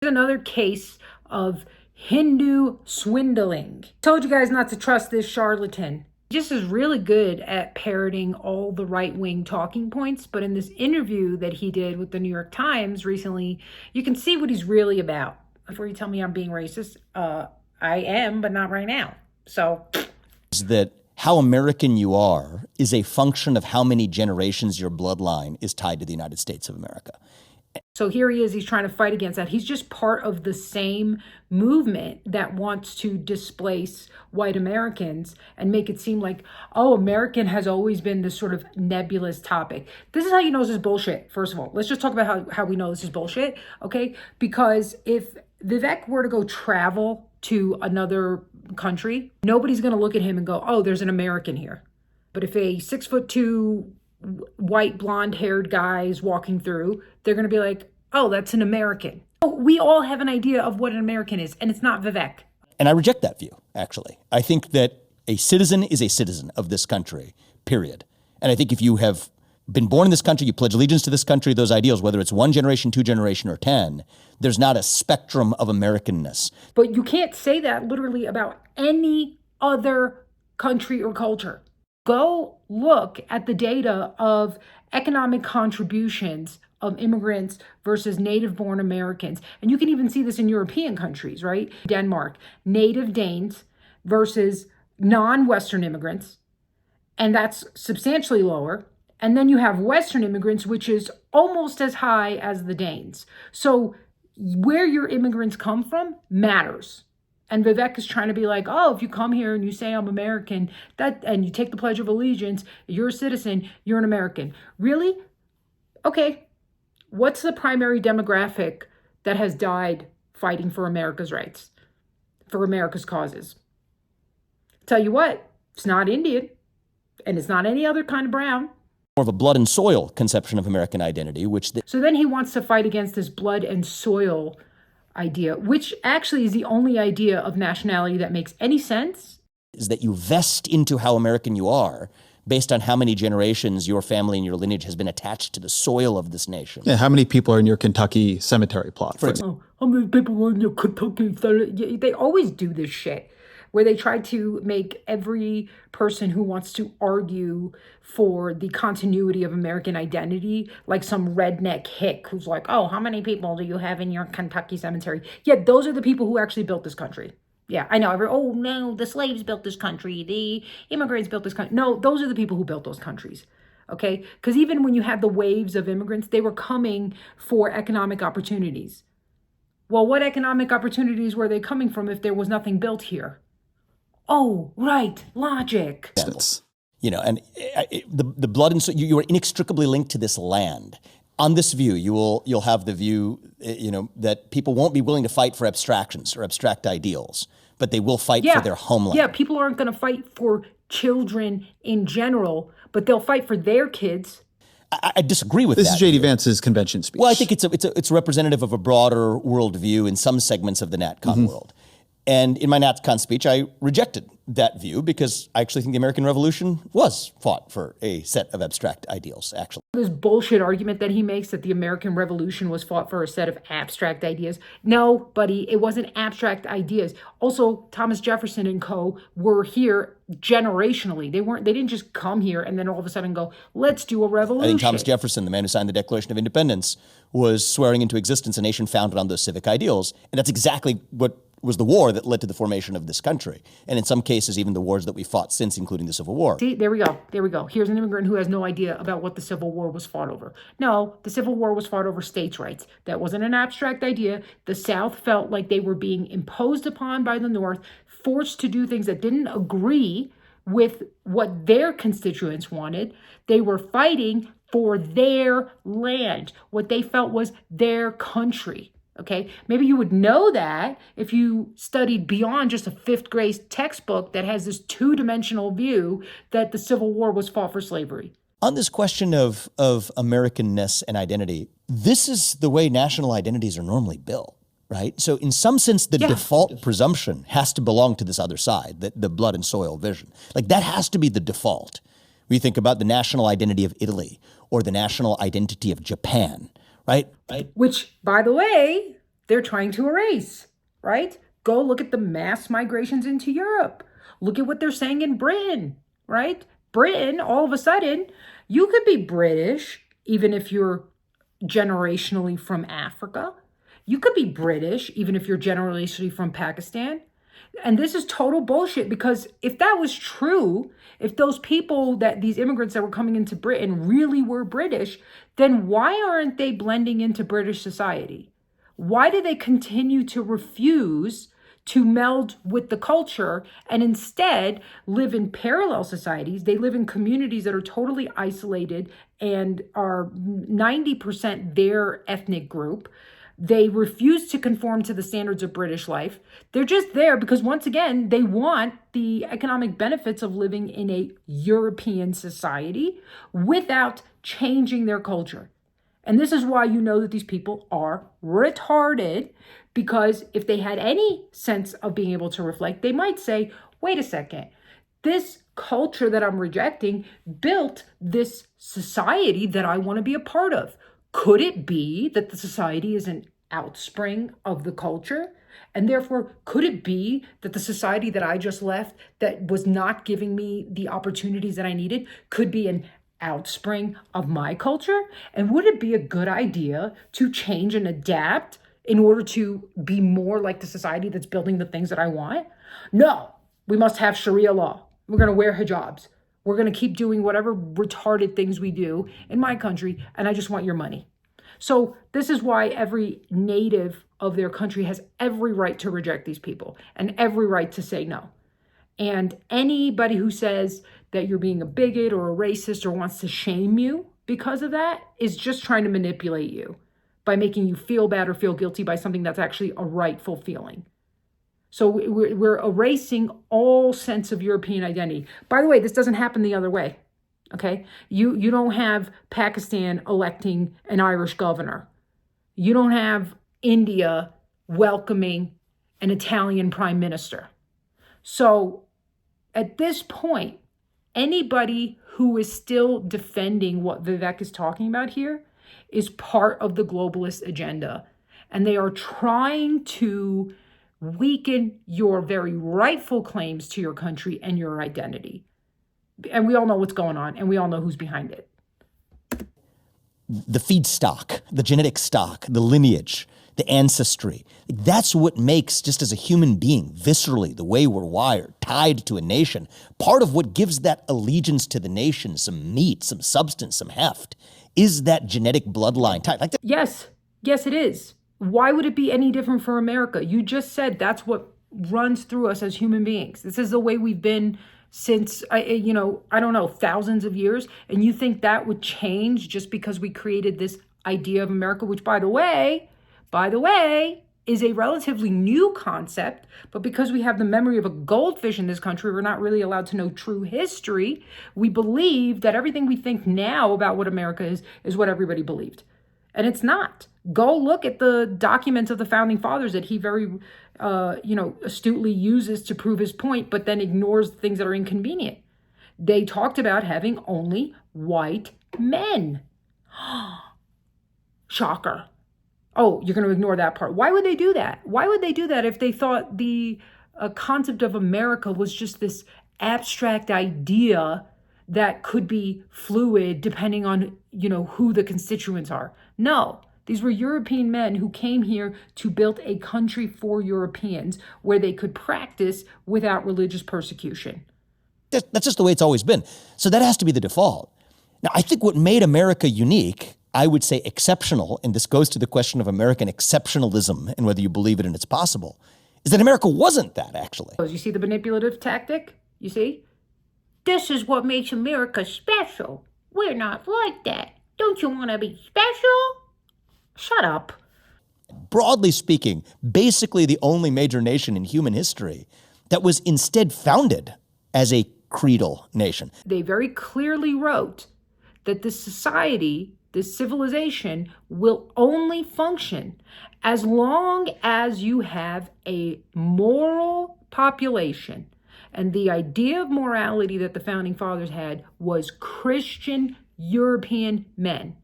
Another case of Hindu swindling. Told you guys not to trust this charlatan. He just is really good at parroting all the right-wing talking points, but in this interview that he did with the New York Times recently, you can see what he's really about. Before you tell me I'm being racist, I am, but not right now. So is that how American you are is a function of how many generations your bloodline is tied to the United States of America. So here he is, he's trying to fight against that. He's just part of the same movement that wants to displace white Americans and make it seem like, oh, American has always been this sort of nebulous topic. This is how you know this is bullshit, first of all. Let's just talk about how we know this is bullshit, okay? Because if Vivek were to go travel to another country, nobody's going to look at him and go, oh, there's an American here. But if a 6'2" white blonde haired guy is walking through, they're going to be like, oh, that's an American. We all have an idea of what an American is, and it's not Vivek. And I reject that view, actually. I think that a citizen is a citizen of this country, period. And I think if you have been born in this country, you pledge allegiance to this country, those ideals, whether it's one generation, two generation, or 10, there's not a spectrum of Americanness. But you can't say that literally about any other country or culture. Go look at the data of economic contributions of immigrants versus native-born Americans. And you can even see this in European countries, right? Denmark, native Danes versus non-Western immigrants. And that's substantially lower. And then you have Western immigrants, which is almost as high as the Danes. So where your immigrants come from matters. And Vivek is trying to be like, oh, if you come here and you say I'm American, and you take the Pledge of Allegiance, you're a citizen, you're an American. Really? Okay. What's the primary demographic that has died fighting for America's rights, for America's causes? Tell you what, it's not Indian, and it's not any other kind of brown. More of a blood and soil conception of American identity, So then he wants to fight against this blood and soil idea, which actually is the only idea of nationality that makes any sense. Is that you vest into how American you are based on how many generations your family and your lineage has been attached to the soil of this nation. Yeah, how many people are in your Kentucky cemetery plot? For example? How many people are in your Kentucky cemetery? They always do this shit, where they try to make every person who wants to argue for the continuity of American identity like some redneck hick who's like, oh, how many people do you have in your Kentucky cemetery? Yeah, those are the people who actually built this country. Yeah, I know. Oh, no, the slaves built this country. The immigrants built this country. No, those are the people who built those countries. Okay? Because even when you had the waves of immigrants, they were coming for economic opportunities. Well, what economic opportunities were they coming from if there was nothing built here? Oh, right. Logic. You know, and the blood and soil, you are inextricably linked to this land. On this view, you'll have the view, that people won't be willing to fight for abstractions or abstract ideals, but they will fight for their homeland. Yeah, people aren't going to fight for children in general, but they'll fight for their kids. I disagree with that. This is J.D. Vance's convention speech. Well, I think it's representative of a broader worldview in some segments of the NatCon world. And in my NatCon speech, I rejected that view because I actually think the American Revolution was fought for a set of abstract ideals, actually. This bullshit argument that he makes that the American Revolution was fought for a set of abstract ideas. No, buddy, it wasn't abstract ideas. Also, Thomas Jefferson and co. were here generationally. They didn't just come here and then all of a sudden go, let's do a revolution. I think Thomas Jefferson, the man who signed the Declaration of Independence, was swearing into existence a nation founded on those civic ideals. And that's exactly what was the war that led to the formation of this country. And in some cases, even the wars that we fought since, including the Civil War. See, there we go. Here's an immigrant who has no idea about what the Civil War was fought over. No, the Civil War was fought over states' rights. That wasn't an abstract idea. The South felt like they were being imposed upon by the North, forced to do things that didn't agree with what their constituents wanted. They were fighting for their land, what they felt was their country. Okay, maybe you would know that if you studied beyond just a fifth grade textbook that has this two-dimensional view that the Civil War was fought for slavery. On this question of Americanness and identity, this is the way national identities are normally built, right? So in some sense, the default presumption has to belong to this other side, the blood and soil vision. Like that has to be the default. We think about the national identity of Italy or the national identity of Japan. Right? Which, by the way, they're trying to erase, right? Go look at the mass migrations into Europe. Look at what they're saying in Britain, right? Britain, all of a sudden, you could be British, even if you're generationally from Africa. You could be British, even if you're generationally from Pakistan. And this is total bullshit, because if that was true, if those people, that these immigrants that were coming into Britain really were British, then why aren't they blending into British society? Why do they continue to refuse to meld with the culture and instead live in parallel societies? They live in communities that are totally isolated and are 90% their ethnic group. They refuse to conform to the standards of British life. They're just there because, once again, they want the economic benefits of living in a European society without changing their culture. And this is why you know that these people are retarded, because if they had any sense of being able to reflect, they might say, wait a second, this culture that I'm rejecting built this society that I want to be a part of. Could it be that the society is an outspring of the culture? And therefore, could it be that the society that I just left, that was not giving me the opportunities that I needed, could be an outspring of my culture? And would it be a good idea to change and adapt in order to be more like the society that's building the things that I want? No, we must have Sharia law. We're going to wear hijabs. We're going to keep doing whatever retarded things we do in my country, and I just want your money. So this is why every native of their country has every right to reject these people and every right to say no. And anybody who says that you're being a bigot or a racist or wants to shame you because of that is just trying to manipulate you by making you feel bad or feel guilty by something that's actually a rightful feeling. So we're erasing all sense of European identity. By the way, this doesn't happen the other way, okay? You don't have Pakistan electing an Irish governor. You don't have India welcoming an Italian prime minister. So at this point, anybody who is still defending what Vivek is talking about here is part of the globalist agenda. And they are trying to weaken your very rightful claims to your country and your identity. And we all know what's going on, and we all know who's behind it. The feedstock, the genetic stock, the lineage, the ancestry, that's what makes, just as a human being, viscerally, the way we're wired, tied to a nation, part of what gives that allegiance to the nation some meat, some substance, some heft, is that genetic bloodline tie. Yes, it is. Why would it be any different for America? You just said that's what runs through us as human beings. This is the way we've been since, thousands of years. And you think that would change just because we created this idea of America, which, by the way, is a relatively new concept. But because we have the memory of a goldfish in this country, we're not really allowed to know true history. We believe that everything we think now about what America is what everybody believed. And it's not. Go look at the documents of the founding fathers that he very, astutely uses to prove his point, but then ignores things that are inconvenient. They talked about having only white men. Shocker. Oh, you're going to ignore that part. Why would they do that? Why would they do that if they thought the concept of America was just this abstract idea that could be fluid depending on, who the constituents are? No, these were European men who came here to build a country for Europeans where they could practice without religious persecution. That's just the way it's always been. So that has to be the default. Now, I think what made America unique, I would say exceptional, and this goes to the question of American exceptionalism and whether you believe it and it's possible, is that America wasn't that, actually. You see the manipulative tactic? You see? This is what makes America special. We're not like that. Don't you want to be special? Shut up. Broadly speaking, basically the only major nation in human history that was instead founded as a creedal nation. They very clearly wrote that this society, this civilization, will only function as long as you have a moral population. And the idea of morality that the founding fathers had was Christian European men.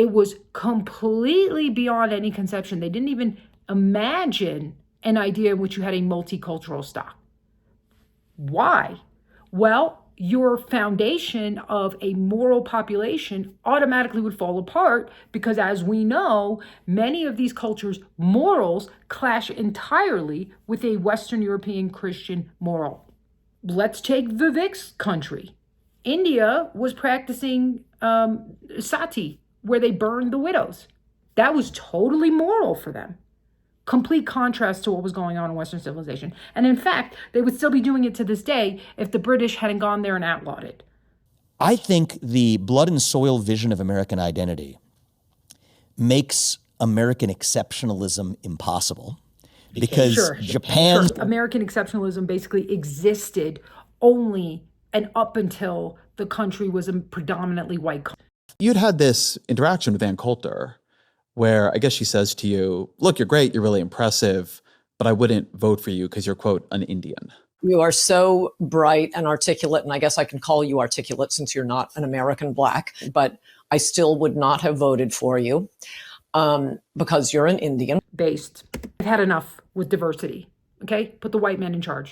It was completely beyond any conception. They didn't even imagine an idea in which you had a multicultural stock. Why? Well, your foundation of a moral population automatically would fall apart because, as we know, many of these cultures' morals clash entirely with a Western European Christian moral. Let's take Vivek's country. India was practicing sati, where they burned the widows. That was totally moral for them. Complete contrast to what was going on in Western civilization. And in fact, they would still be doing it to this day if the British hadn't gone there and outlawed it. I think the blood and soil vision of American identity makes American exceptionalism impossible because Japan's American exceptionalism basically existed only and up until the country was a predominantly white country. You'd had this interaction with Ann Coulter where I guess she says to you, look, you're great, you're really impressive, but I wouldn't vote for you because you're, quote, an Indian. You are so bright and articulate, and I guess I can call you articulate since you're not an American Black, but I still would not have voted for you because you're an Indian. Based. I've had enough with diversity, okay? Put the white men in charge.